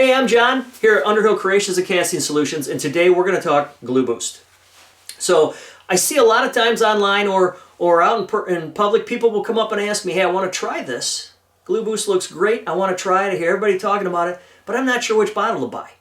Hey, I'm John here at Underhill Creations and Casting Solutions, and today we're going to talk GluBoost. So I see a lot of times online or out in public, people will come up and ask me, hey, I want to try this. GluBoost looks great. I want to try it. I hear everybody talking about it, but I'm not sure which bottle to buy.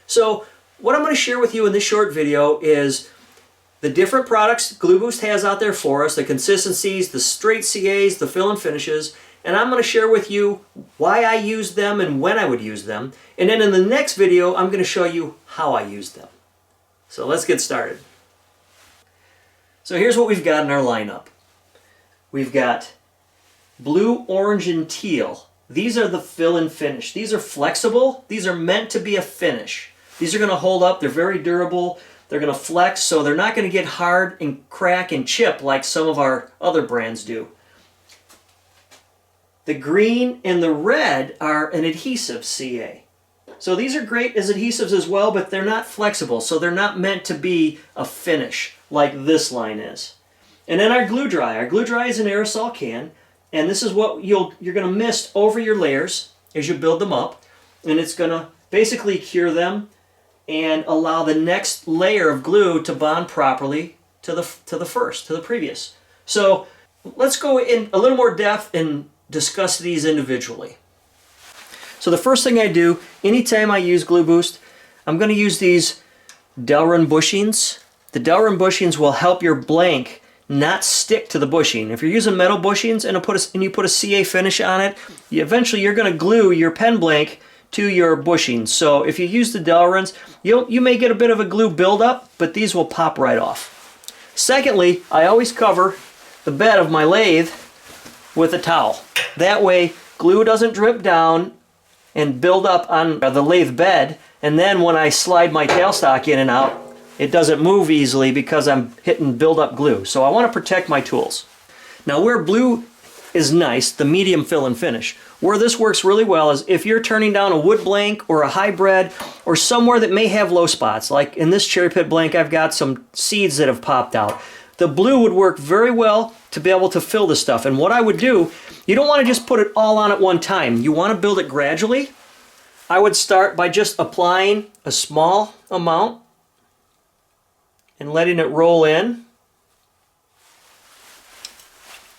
So what I'm going to share with you in this short video is the different products GluBoost has out there for us, the consistencies, the straight CAs, the fill and finishes, and I'm going to share with you why I use them and when I would use them. And then in the next video, I'm going to show you how I use them. So let's get started. So here's what we've got in our lineup. We've got blue, orange, and teal. These are the fill and finish. These are flexible. These are meant to be a finish. These are going to hold up. They're very durable. They're going to flex, so they're not going to get hard and crack and chip like some of our other brands do. The green and the red are an adhesive CA. So these are great as adhesives as well, but they're not flexible, so they're not meant to be a finish like this line is. And then our glue dry. Our glue dry is an aerosol can, and this is what you're going to mist over your layers as you build them up, and it's going to basically cure them and allow the next layer of glue to bond properly to the previous. So let's go in a little more depth and discuss these individually. So the first thing I do, anytime I use GluBoost, I'm going to use these Delrin bushings. The Delrin bushings will help your blank not stick to the bushing. If you're using metal bushings and you put a CA finish on it, eventually you're going to glue your pen blank to your bushings. So if you use the Delrins, you may get a bit of a glue buildup, but these will pop right off. Secondly, I always cover the bed of my lathe with a towel. That way glue doesn't drip down and build up on the lathe bed, and then when I slide my tailstock in and out, it doesn't move easily because I'm hitting build-up glue. So I want to protect my tools. Now where blue is nice, the medium fill and finish, where this works really well is if you're turning down a wood blank or a hybrid or somewhere that may have low spots. Like in this cherry pit blank, I've got some seeds that have popped out. The blue would work very well to be able to fill this stuff. And what I would do, you don't want to just put it all on at one time. You want to build it gradually. I would start by just applying a small amount and letting it roll in.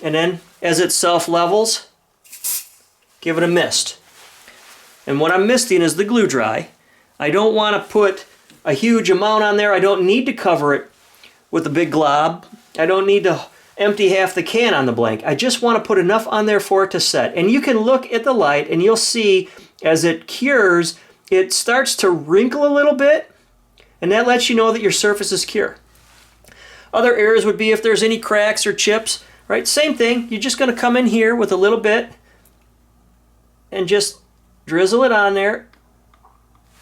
And then as it self-levels, give it a mist. And what I'm misting is the glue dry. I don't want to put a huge amount on there. I don't need to cover it with a big glob. I don't need to empty half the can on the blank. I just want to put enough on there for it to set. And you can look at the light and you'll see as it cures, it starts to wrinkle a little bit, and that lets you know that your surface is cure. Other areas would be if there's any cracks or chips, right? Same thing. You're just going to come in here with a little bit and just drizzle it on there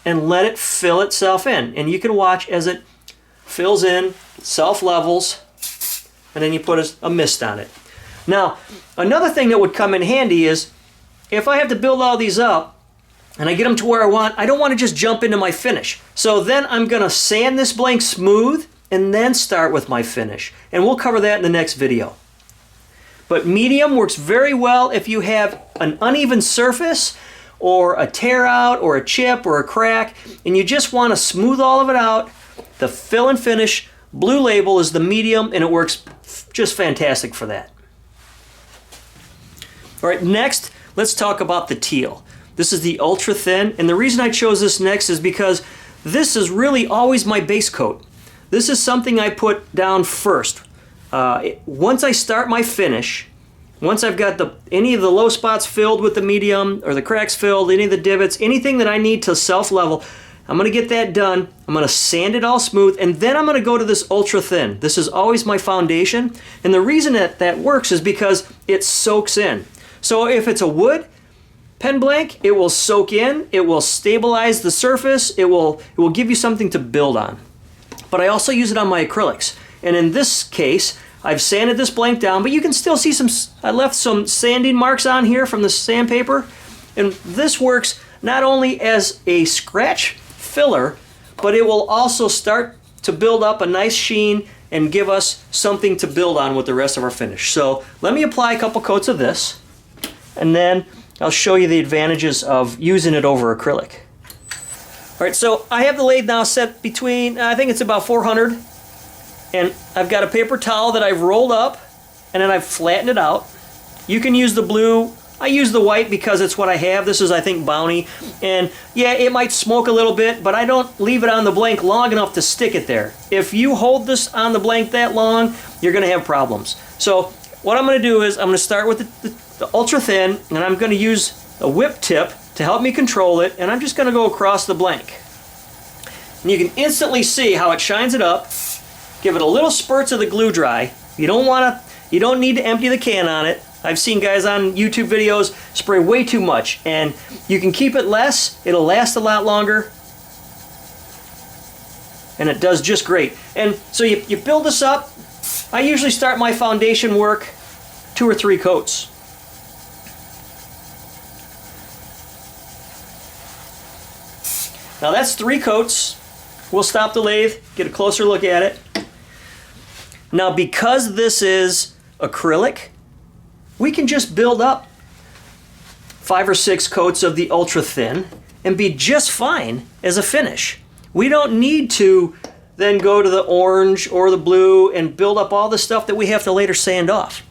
and let it fill itself in. And you can watch as it fills in, self-levels, and then you put a mist on it. Now, another thing that would come in handy is if I have to build all these up and I get them to where I don't want to just jump into my finish. So then I'm going to sand this blank smooth and then start with my finish. And we'll cover that in the next video. But medium works very well if you have an uneven surface or a tear out or a chip or a crack and you just want to smooth all of it out. The fill and finish blue label is the medium, and it works just fantastic for that. All right, next, let's talk about the teal. This is the ultra thin, and the reason I chose this next is because this is really always my base coat. This is something I put down first. Once I start my finish, once I've got any of the low spots filled with the medium or the cracks filled, any of the divots, anything that I need to self-level, I'm going to get that done. I'm going to sand it all smooth, and then I'm going to go to this ultra thin. This is always my foundation, and the reason that works is because it soaks in. So if it's a wood pen blank, it will soak in, it will stabilize the surface, it will give you something to build on. But I also use it on my acrylics, and in this case, I've sanded this blank down, but you can still see I left some sanding marks on here from the sandpaper, and this works not only as a scratch filler, but it will also start to build up a nice sheen and give us something to build on with the rest of our finish. So let me apply a couple coats of this, and then I'll show you the advantages of using it over acrylic. right, so I have the lathe now set between, I think it's about 400, and I've got a paper towel that I've rolled up, and then I've flattened it out. You can use the blue. I use the white because it's what I have. This is, I think, Bounty. And yeah, it might smoke a little bit, but I don't leave it on the blank long enough to stick it there. If you hold this on the blank that long, you're going to have problems. So what I'm going to do is I'm going to start with the ultra thin, and I'm going to use a whip tip to help me control it, and I'm just going to go across the blank. And you can instantly see how it shines it up. Give it a little spurts of the glue dry. You don't need to empty the can on it. I've seen guys on YouTube videos spray way too much, and you can keep it less, it'll last a lot longer, and it does just great. And so you build this up. I usually start my foundation work 2 or 3 coats. Now that's 3 coats. We'll stop the lathe, get a closer look at it. Now because this is acrylic, we can just build up 5 or 6 coats of the ultra thin and be just fine as a finish. We don't need to then go to the orange or the blue and build up all the stuff that we have to later sand off.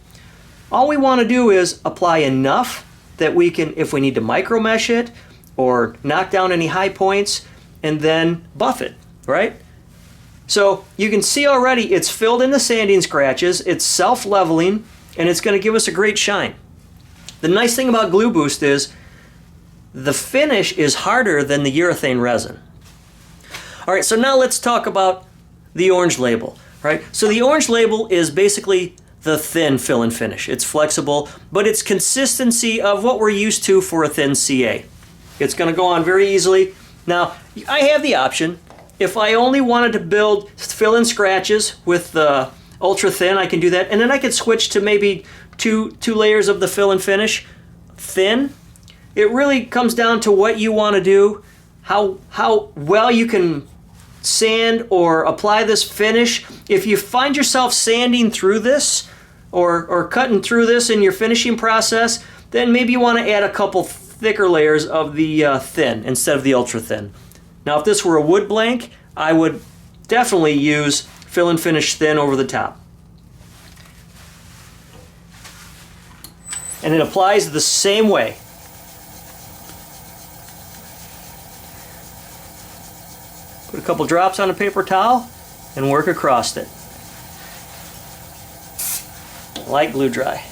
All we want to do is apply enough that we can, if we need to micro mesh it or knock down any high points, and then buff it, right? So you can see already it's filled in the sanding scratches, it's self-leveling, and it's going to give us a great shine. The nice thing about GluBoost is the finish is harder than the urethane resin. All right, so now let's talk about the orange label, right? So the orange label is basically the thin fill and finish. It's flexible, but it's consistency of what we're used to for a thin CA. It's going to go on very easily. Now, I have the option. If I only wanted to build fill-in scratches with the ultra thin, I can do that, and then I can switch to maybe two layers of the fill and finish thin. It really comes down to what you want to do, how well you can sand or apply this finish. If you find yourself sanding through this or cutting through this in your finishing process, then maybe you want to add a couple thicker layers of the thin instead of the ultra thin. Now if this were a wood blank, I would definitely use fill and finish thin over the top. And it applies the same way. Put a couple drops on a paper towel and work across it. Light glue dry.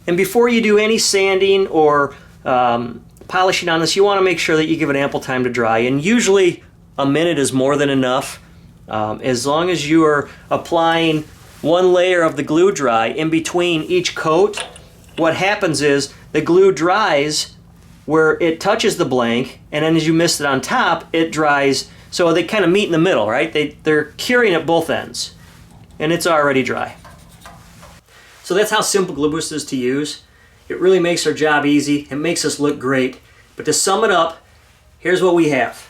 And before you do any sanding or polishing on this, you want to make sure that you give it ample time to dry, and usually a minute is more than enough. As long as you are applying one layer of the glue dry in between each coat, what happens is the glue dries where it touches the blank, and then as you mist it on top, it dries, so they kind of meet in the middle, right? They're curing at both ends, and it's already dry. So that's how simple GluBoost is to use. It really makes our job easy. It makes us look great. But to sum it up, here's what we have.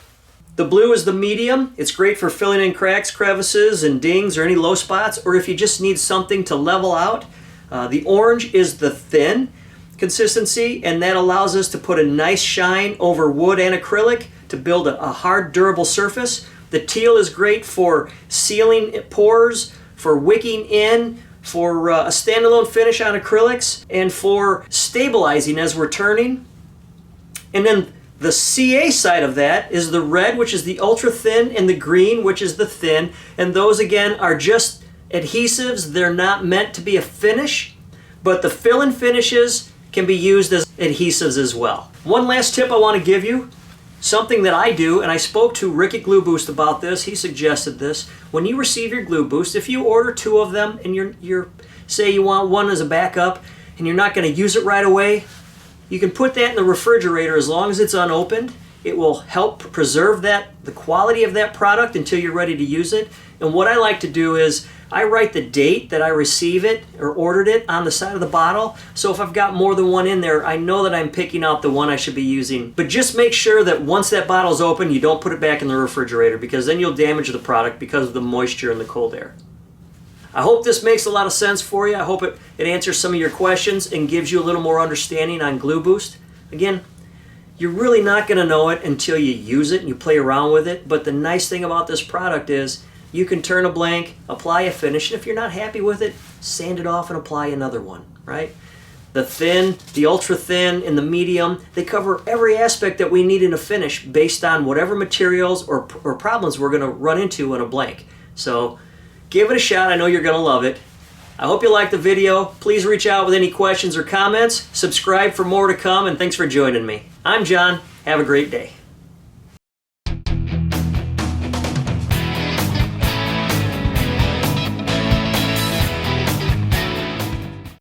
The blue is the medium. It's great for filling in cracks, crevices, and dings or any low spots, or if you just need something to level out. The orange is the thin consistency, and that allows us to put a nice shine over wood and acrylic to build a hard, durable surface. The teal is great for sealing pores, for wicking in, for a standalone finish on acrylics, and for stabilizing as we're turning. And then the CA side of that is the red, which is the ultra thin, and the green, which is the thin. And those again are just adhesives. They're not meant to be a finish, but the fill-in finishes can be used as adhesives as well. One last tip I want to give you, something that I do, and I spoke to Rick at GluBoost about this. He suggested this. When you receive your GluBoost, if you order 2 of them and you're say you want one as a backup and you're not going to use it right away, you can put that in the refrigerator as long as it's unopened. It will help preserve the quality of that product until you're ready to use it. And what I like to do is I write the date that I receive it or ordered it on the side of the bottle. So if I've got more than one in there, I know that I'm picking out the one I should be using. But just make sure that once that bottle's open, you don't put it back in the refrigerator, because then you'll damage the product because of the moisture and the cold air. I hope this makes a lot of sense for you. I hope it answers some of your questions and gives you a little more understanding on GluBoost. Again, you're really not going to know it until you use it and you play around with it. But the nice thing about this product is you can turn a blank, apply a finish, and if you're not happy with it, sand it off and apply another one, right? The thin, the ultra thin, and the medium, they cover every aspect that we need in a finish based on whatever materials or problems we're going to run into in a blank. So give it a shot. I know you're going to love it. I hope you liked the video. Please reach out with any questions or comments. Subscribe for more to come, and thanks for joining me. I'm John. Have a great day.